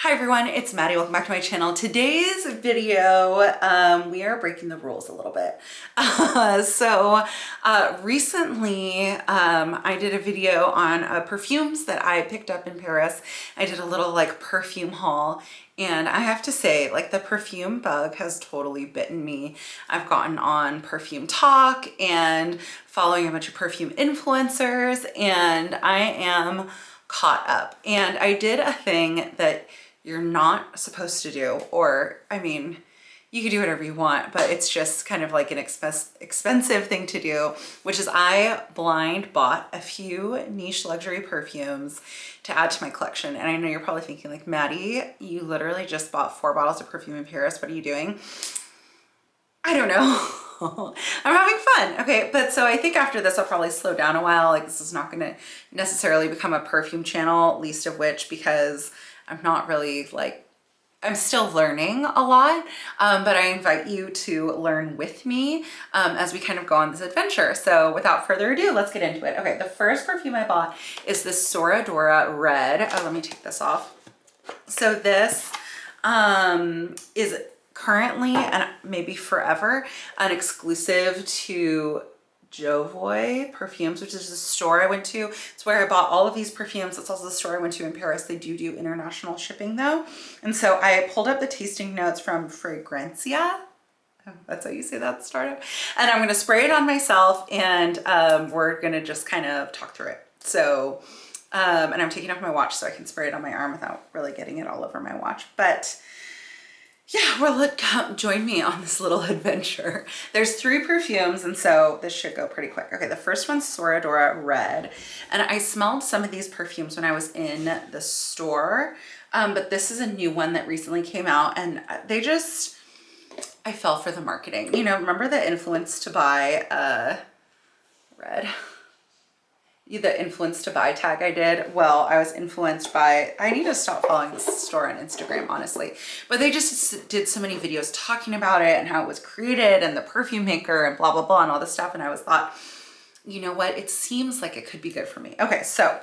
Hi everyone, it's Maddie. Welcome back to my channel. Today's video, we are breaking the rules a little bit. Recently, I did a video on perfumes that I picked up in Paris. I did a little like perfume haul, and I have to say, like, the perfume bug has totally bitten me. I've gotten on Perfume Talk and following a bunch of perfume influencers, and I am caught up. And I did a thing that you're not supposed to do, or I mean, you can do whatever you want, but it's just kind of like an expensive thing to do, which is I blind bought a few niche luxury perfumes to add to my collection. And I know you're probably thinking like, Maddie, you literally just bought 4 bottles of perfume in Paris. What are you doing? I don't know. I'm having fun. Okay, but so I think after this, I'll probably slow down a while. Like, this is not going to necessarily become a perfume channel, least of which because I'm not really like, I'm still learning a lot, but I invite you to learn with me as we kind of go on this adventure. So without further ado, let's get into it. Okay, the first perfume I bought is this Soradora Red. Oh, let me take this off. So this is currently, and maybe forever, an exclusive to Xerjoff Perfumes, which is the store I went to. It's where I bought all of these perfumes. It's also the store I went to in Paris. They do international shipping though. And so I pulled up the tasting notes from Fragrantica. Oh, that's how you say that, startup. And I'm going to spray it on myself, and we're going to just kind of talk through it. So, and I'm taking off my watch so I can spray it on my arm without really getting it all over my watch. But yeah, well, join me on this little adventure. There's 3 perfumes, and so this should go pretty quick. Okay, the first one's Soradora Red, and I smelled some of these perfumes when I was in the store, but this is a new one that recently came out, and they just, I fell for the marketing. You know, remember the influence to buy Red? The influence to buy tag I did? Well, I was influenced by, I need to stop following this store on Instagram, honestly, but they just did so many videos talking about it and how it was created and the perfume maker and blah, blah, blah, and all this stuff. And I was thought, you know what? It seems like it could be good for me. Okay. So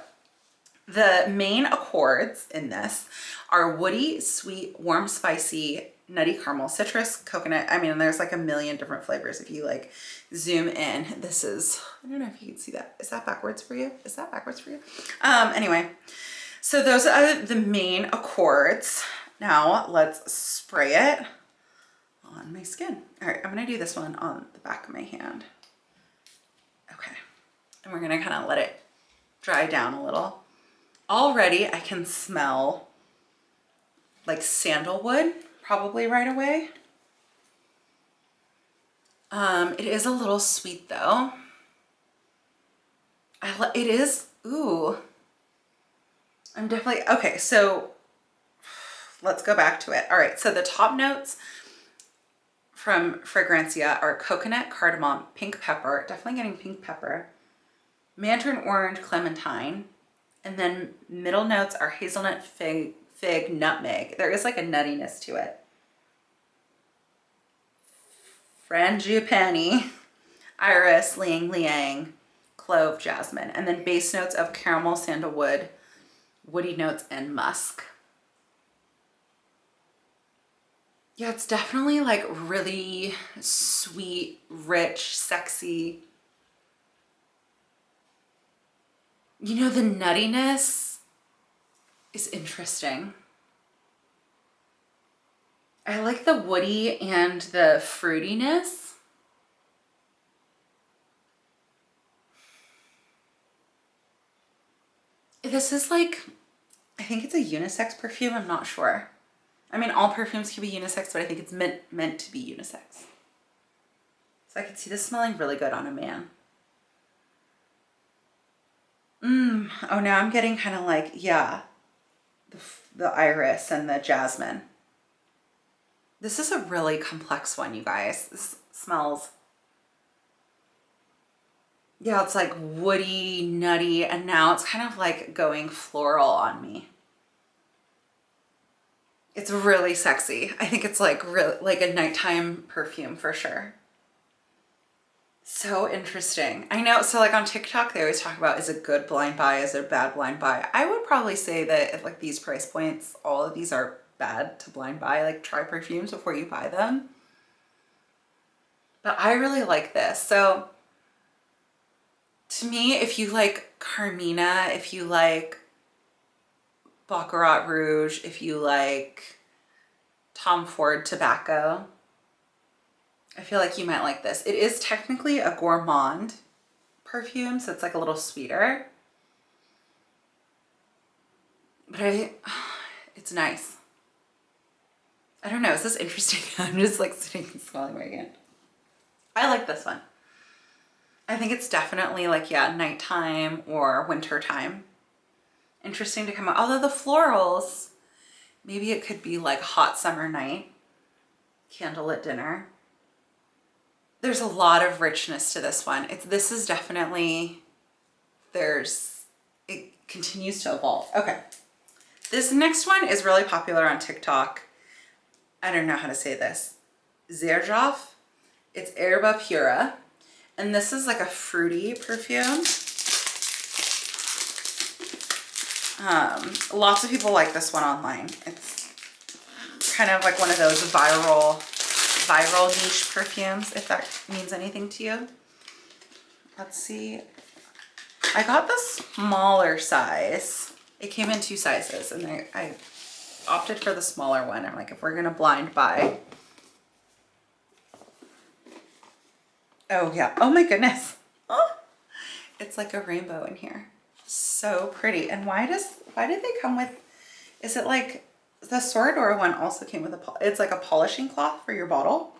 the main accords in this are woody, sweet, warm, spicy, nutty caramel, citrus, coconut. I mean, there's like a million different flavors. If you like zoom in, this is, I don't know if you can see that. Is that backwards for you? Is that backwards for you? Anyway, so those are the main accords. Now let's spray it on my skin. All right, I'm gonna do this one on the back of my hand. Okay, and we're gonna kind of let it dry down a little. Already I can smell like sandalwood probably right away. It is a little sweet though. It is, ooh. I'm definitely, okay, so let's go back to it. All right, so the top notes from Fragrantica are coconut, cardamom, pink pepper, definitely getting pink pepper, mandarin orange, clementine, and then middle notes are hazelnut, fig, nutmeg. There is like a nuttiness to it. Frangipani, iris, ylang ylang, clove, jasmine, and then base notes of caramel, sandalwood, woody notes, and musk. Yeah, it's definitely like really sweet, rich, sexy. You know, the nuttiness is interesting. I like the woody and the fruitiness. This is like, I think it's a unisex perfume. I'm not sure. I mean, all perfumes can be unisex, but I think it's meant to be unisex. So I could see this smelling really good on a man. Oh, now I'm getting kind of like, yeah, the iris and the jasmine. This is a really complex one, you guys. This smells, yeah, it's like woody, nutty, and now it's kind of like going floral on me. It's really sexy. I think it's like really like a nighttime perfume for sure. So interesting. I know. So like on TikTok, they always talk about, is it good blind buy? Is it a bad blind buy? I would probably say that at like these price points, all of these are bad to blind buy. Like try perfumes before you buy them. But I really like this. So to me, if you like Carmina, if you like Baccarat Rouge, if you like Tom Ford Tobacco, I feel like you might like this. It is technically a gourmand perfume, so it's like a little sweeter. But it's nice. I don't know, is this interesting? I'm just like sitting and smelling my hand. I like this one. I think it's definitely like, yeah, nighttime or winter time. Interesting to come out. Although the florals, maybe it could be like hot summer night, candlelit dinner. There's a lot of richness to this one. This is definitely, it continues to evolve. Okay. This next one is really popular on TikTok. I don't know how to say this. Zerjoff. It's Herba Pura. And this is like a fruity perfume. Lots of people like this one online. It's kind of like one of those viral niche perfumes, if that means anything to you. Let's see. I got the smaller size. It came in 2 sizes and I opted for the smaller one. I'm like, if we're gonna blind buy. Oh yeah, oh my goodness. Oh, it's like a rainbow in here. So pretty. And why did they come with, is it like, the Soradora one also came with it's like a polishing cloth for your bottle.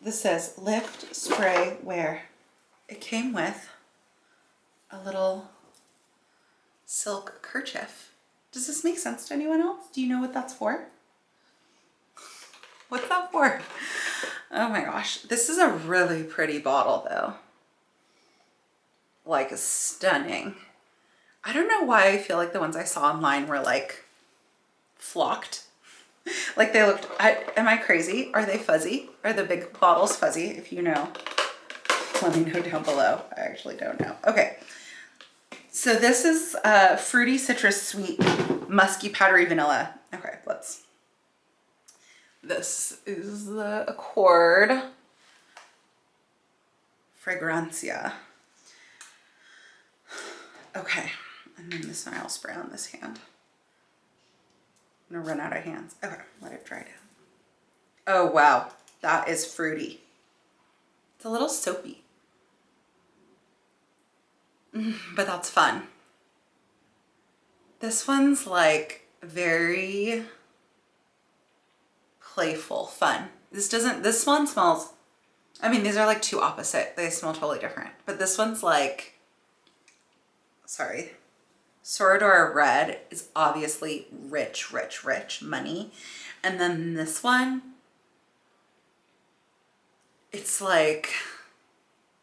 This says lift, spray, wear. It came with a little silk kerchief. Does this make sense to anyone else? Do you know what that's for? What's that for? Oh my gosh. This is a really pretty bottle though. Like stunning. I don't know why I feel like the ones I saw online were like flocked. Like they looked, am I crazy? Are they fuzzy? Are the big bottles fuzzy? If you know, let me know down below. I actually don't know. Okay. So this is fruity, citrus, sweet, musky, powdery vanilla. Okay, this is the Accord Fragrantica. Okay, and then this one I'll spray on this hand. I'm gonna run out of hands. Okay, let it dry down. Oh wow, that is fruity. It's a little soapy. But that's fun. This one's like very playful, fun. This one smells, I mean, these are like 2 opposite. They smell totally different. But this one's like, sorry, Soradora Red is obviously rich, rich, rich money. And then this one, it's like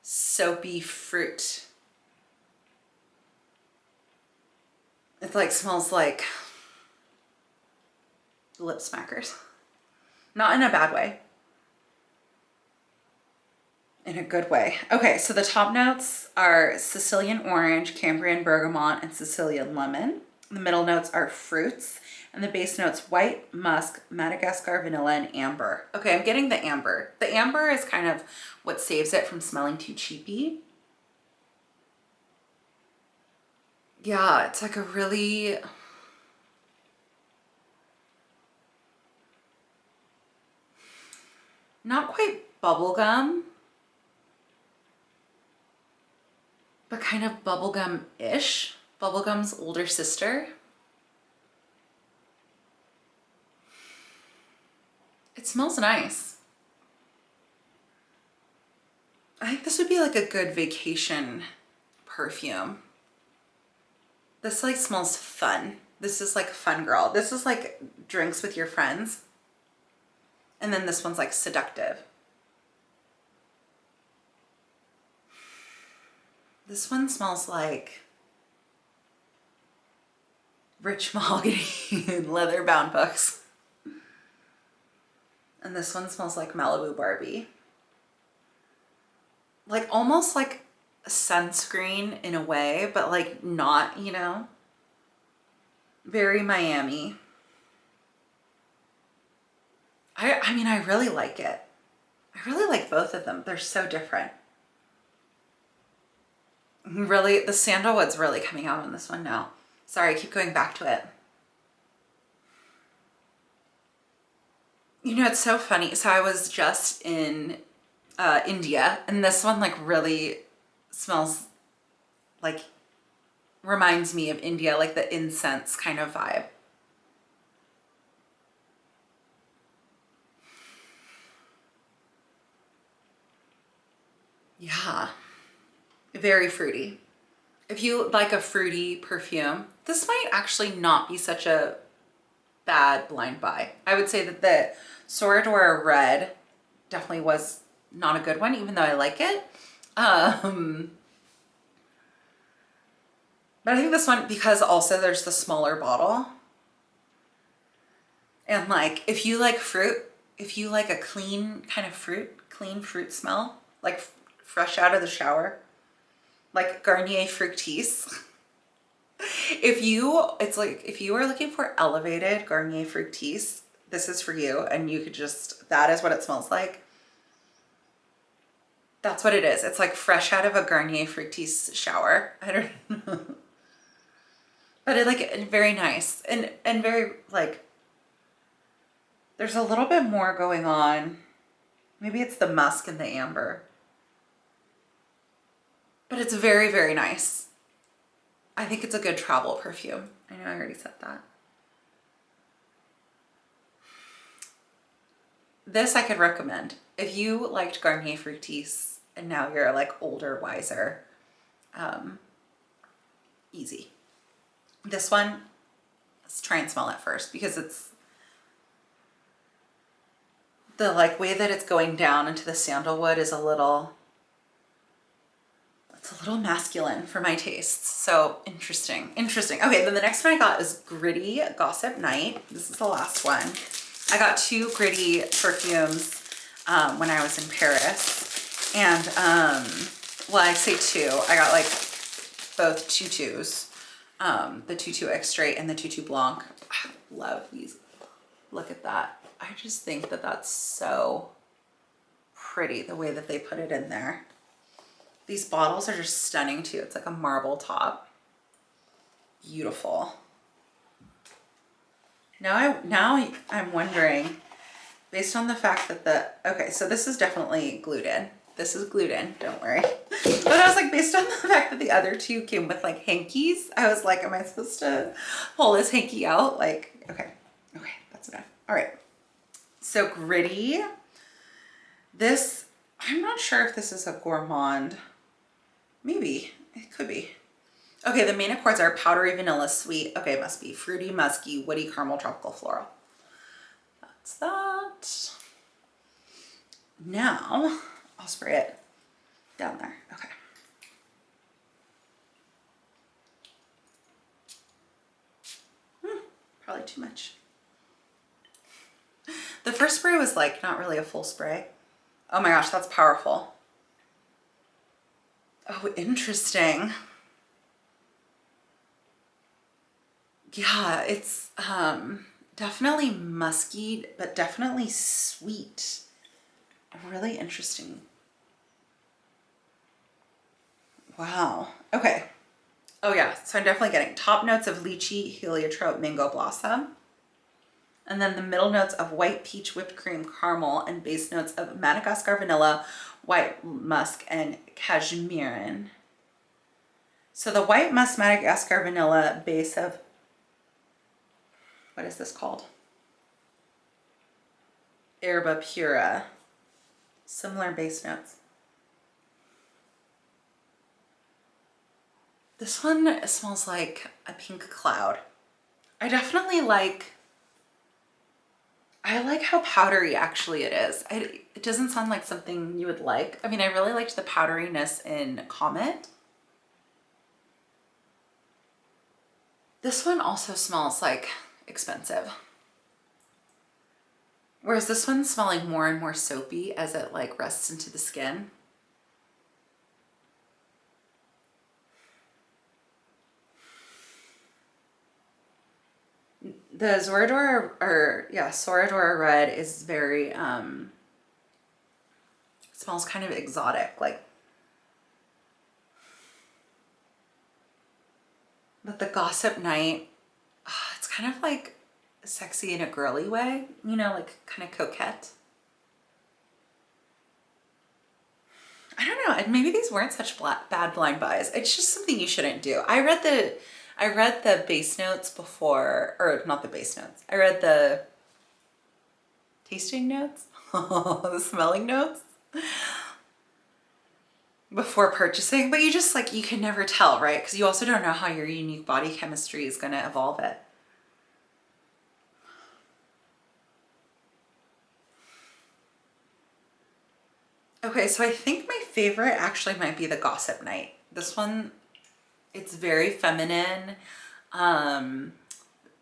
soapy fruit. It like smells like lip smackers. Not in a bad way. In a good way. Okay, so the top notes are Sicilian orange, Cambrian bergamot, and Sicilian lemon. The middle notes are fruits, and the base notes white, musk, Madagascar vanilla, and amber. Okay, I'm getting the amber. The amber is kind of what saves it from smelling too cheapy. Yeah, it's like a really, not quite bubblegum, but kind of bubblegum-ish. Bubblegum's older sister. It smells nice. I think this would be like a good vacation perfume. This like smells fun. This is like fun girl. This is like drinks with your friends. And then this one's like seductive. This one smells like rich mahogany and leather bound books. And this one smells like Malibu Barbie. Like almost like a sunscreen in a way, but like not, you know? Very Miami. I mean, I really like it. I really like both of them. They're so different. Really, the sandalwood's really coming out on this one now. Sorry, I keep going back to it. You know, it's so funny. So I was just in India, and this one like really smells like, reminds me of India, like the incense kind of vibe. Yeah, very fruity. If you like a fruity perfume, this might actually not be such a bad blind buy. I would say that the Soradora Red definitely was not a good one, even though I like it. But I think this one, because also there's the smaller bottle. And like, if you like fruit, if you like a clean kind of clean fruit smell, like fresh out of the shower, like Garnier Fructis. It's like, if you are looking for elevated Garnier Fructis, this is for you. And you could just, that is what it smells like. That's what it is. It's like fresh out of a Garnier Fructis shower. I don't know. But it like very nice and very like, there's a little bit more going on. Maybe it's the musk and the amber. But it's very, very nice. I think it's a good travel perfume. I know I already said that. This I could recommend. If you liked Garnier Fructis and now you're like older, wiser, easy. This one, let's try and smell it first because it's the like way that it's going down into the sandalwood is a little, it's a little masculine for my tastes. So interesting. Okay, then the next one I got is Gritti Gossip Night. This is the last one. I got 2 Gritti perfumes when I was in Paris. And, well, I say 2. I got like both tutus. The tutu extrait and the tutu blanc. I love these. Look at that. I just think that that's so pretty, the way that they put it in there. These bottles are just stunning too. It's like a marble top. Beautiful. Now I'm wondering, based on the fact that okay, so this is definitely glued in. This is glued in, don't worry. But I was like, based on the fact that the other 2 came with like hankies, I was like, am I supposed to pull this hanky out? Like, okay, that's enough. All right. So Gritti. This, I'm not sure if this is a gourmand. Maybe, it could be. Okay, the main accords are powdery vanilla, sweet. Okay, it must be fruity, musky, woody, caramel, tropical, floral. That's that. Now, I'll spray it down there. Okay. Probably too much. The first spray was like not really a full spray. Oh my gosh, that's powerful. Oh, interesting. Yeah, it's definitely musky, but definitely sweet. Really interesting. Wow. Okay. Oh yeah, so I'm definitely getting top notes of lychee, heliotrope, mango blossom. And then the middle notes of white peach, whipped cream, caramel, and base notes of Madagascar vanilla, white musk, and cashmere. So the white musk, Madagascar vanilla base of, what is this called? Herba Pura. Similar base notes. This one smells like a pink cloud. I definitely like, I like how powdery actually it is. It doesn't sound like something you would like. I mean, I really liked the powderiness in Comet. This one also smells like expensive. Whereas this one's smelling more and more soapy as it like rests into the skin. The Soradora Red is very, smells kind of exotic, like, but the Gossip Night, it's kind of like sexy in a girly way, you know, like kind of coquette. I don't know, and maybe these weren't such bad blind buys. It's just something you shouldn't do. I read the base notes before, or not the base notes. I read the tasting notes, the smelling notes before purchasing, but you just like, you can never tell, right? Because you also don't know how your unique body chemistry is going to evolve it. Okay, so I think my favorite actually might be the Gossip Night. This one, it's very feminine,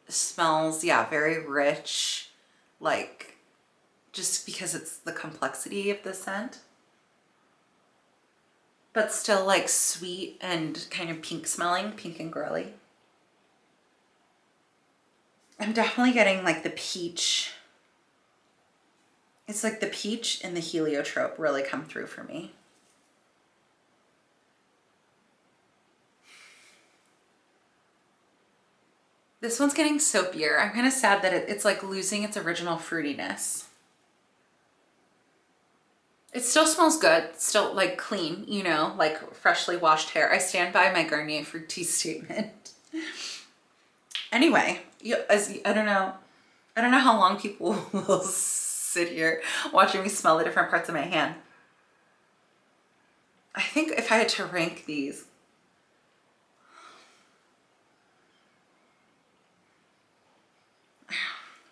smells, yeah, very rich, like just because it's the complexity of the scent, but still like sweet and kind of pink smelling, pink and girly. I'm definitely getting like the peach. It's like the peach and the heliotrope really come through for me. This one's getting soapier. I'm kind of sad that it's like losing its original fruitiness. It still smells good, still like clean, you know, like freshly washed hair. I stand by my Garnier Fructis statement. Anyway, I don't know how long people will sit here watching me smell the different parts of my hand. I think if I had to rank these,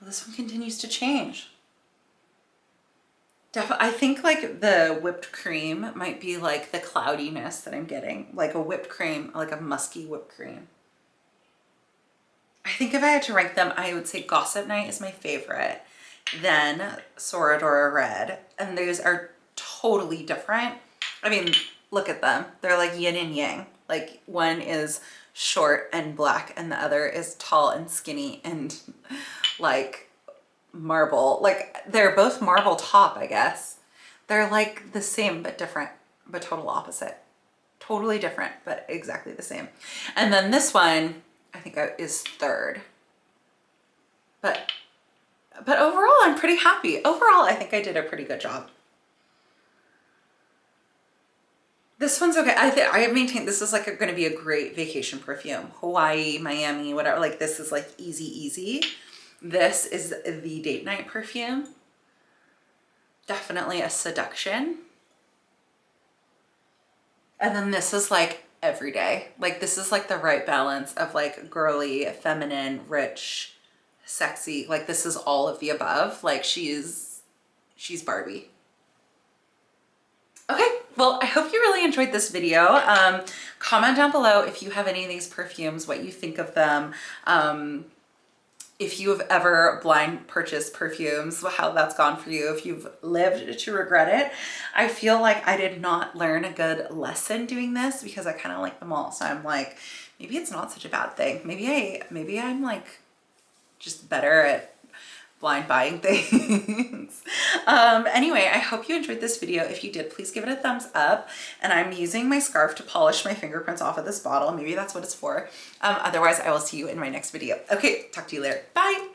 this one continues to change. Definitely, I think like the whipped cream might be like the cloudiness that I'm getting, like a whipped cream, like a musky whipped cream. I think if I had to rank them, I would say Gossip Night is my favorite, then Soradora Red, and those are totally different. I mean, look at them. They're like yin and yang. Like one is short and black and the other is tall and skinny and like marble. Like they're both marble top, I guess. They're like the same but different, but total opposite. Totally different, but exactly the same. And then this one, I think is third. But overall, I'm pretty happy. Overall, I think I did a pretty good job. This one's okay. I maintain this is like going to be a great vacation perfume. Hawaii, Miami, whatever. Like this is like easy. This is the date night perfume. Definitely a seduction. And then this is like every day. Like this is like the right balance of like girly, feminine, rich, sexy. Like this is all of the above. Like she's Barbie. Okay, well, I hope you really enjoyed this video. Comment down below if you have any of these perfumes, what you think of them. If you have ever blind purchased perfumes, how that's gone for you, if you've lived to regret it. I feel like I did not learn a good lesson doing this because I kind of like them all. So I'm like, maybe it's not such a bad thing. Maybe I'm like just better at blind buying things. Anyway, I hope you enjoyed this video. If you did, please give it a thumbs up. And I'm using my scarf to polish my fingerprints off of this bottle. Maybe that's what it's for. Otherwise, I will see you in my next video. Okay, talk to you later. Bye.